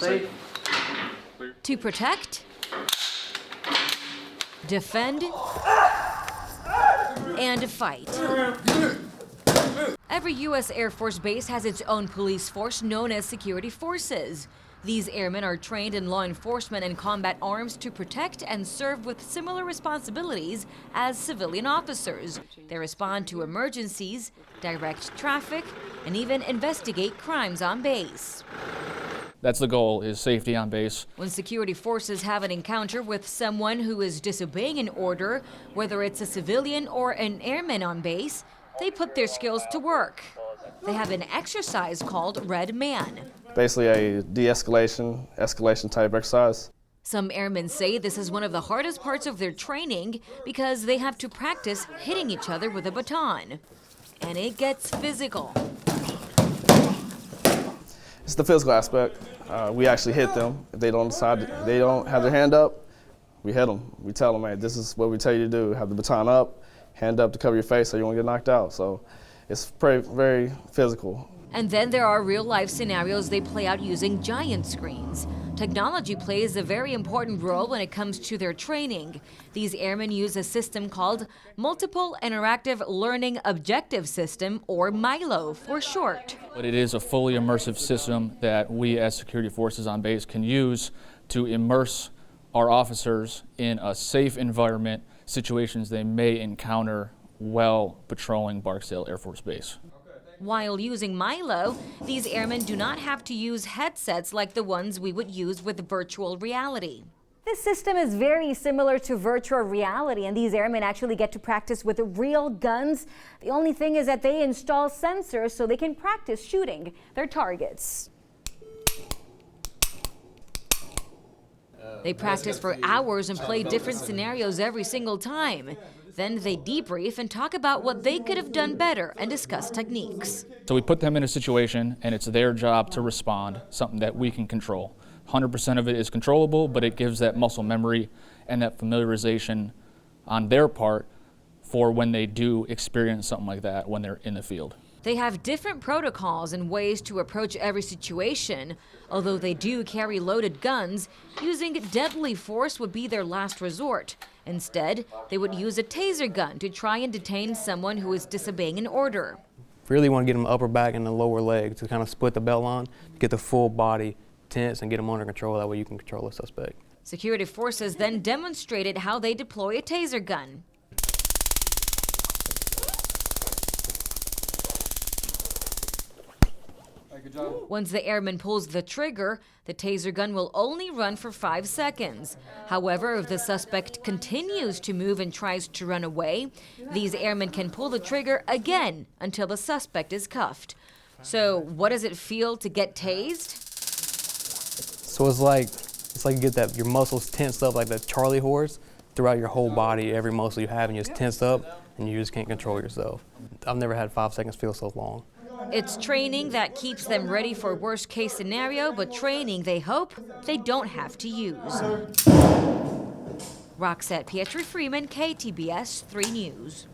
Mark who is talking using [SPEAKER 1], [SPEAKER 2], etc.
[SPEAKER 1] safe.
[SPEAKER 2] To protect, defend, and fight. Every U.S. Air Force base has its own police force known as security forces. These airmen are trained in law enforcement and combat arms to protect and serve with similar responsibilities as civilian officers. They respond to emergencies, direct traffic, and even investigate crimes on base.
[SPEAKER 3] That's the goal, is safety on base.
[SPEAKER 2] When security forces have an encounter with someone who is disobeying an order, whether it's a civilian or an airman on base, they put their skills to work. They have an exercise called Red Man.
[SPEAKER 1] Basically a escalation type exercise.
[SPEAKER 2] Some airmen say this is one of the hardest parts of their training because they have to practice hitting each other with a baton. And it gets physical.
[SPEAKER 1] It's the physical aspect. We actually hit them. If they don't have their hand up, we hit them. We tell them, hey, this is what we tell you to do. Have the baton up, hand up to cover your face so you won't get knocked out. So it's very physical.
[SPEAKER 2] And then there are real-life scenarios they play out using giant screens. Technology plays a very important role when it comes to their training. These airmen use a system called Multiple Interactive Learning Objective System, or MILO for short.
[SPEAKER 3] But it is a fully immersive system that we as security forces on base can use to immerse our officers in a safe environment, situations they may encounter while patrolling Barksdale Air Force Base.
[SPEAKER 2] While using MILO, these airmen do not have to use headsets like the ones we would use with virtual reality.
[SPEAKER 4] This system is very similar to virtual reality, and these airmen actually get to practice with real guns. The only thing is that they install sensors so they can practice shooting their targets.
[SPEAKER 2] They practice for hours and play different scenarios every single time. Then they debrief and talk about what they could have done better and discuss techniques.
[SPEAKER 3] So we put them in a situation and it's their job to respond, something that we can control. 100% of it is controllable, but it gives that muscle memory and that familiarization on their part for when they do experience something like that when they're in the field.
[SPEAKER 2] They have different protocols and ways to approach every situation. Although they do carry loaded guns, using deadly force would be their last resort. Instead, they would use a taser gun to try and detain someone who is disobeying an order.
[SPEAKER 5] Really want to get them the upper back and the lower leg to kind of split the belt line, get the full body tense and get them under control. That way you can control the suspect. Security
[SPEAKER 2] forces then demonstrated how they deploy a taser gun. Once the airman pulls the trigger, the taser gun will only run for 5 seconds. However, if the suspect continues to move and tries to run away, these airmen can pull the trigger again until the suspect is cuffed. So what does it feel to get tased?
[SPEAKER 5] So it's like you get your muscles tensed up like the Charlie horse throughout your whole body. Every muscle you have and you're just tensed up and you just can't control yourself. I've never had 5 seconds feel so long.
[SPEAKER 2] It's training that keeps them ready for worst case scenario, but training they hope they don't have to use. Roxette Pietri-Freeman, KTBS 3 News.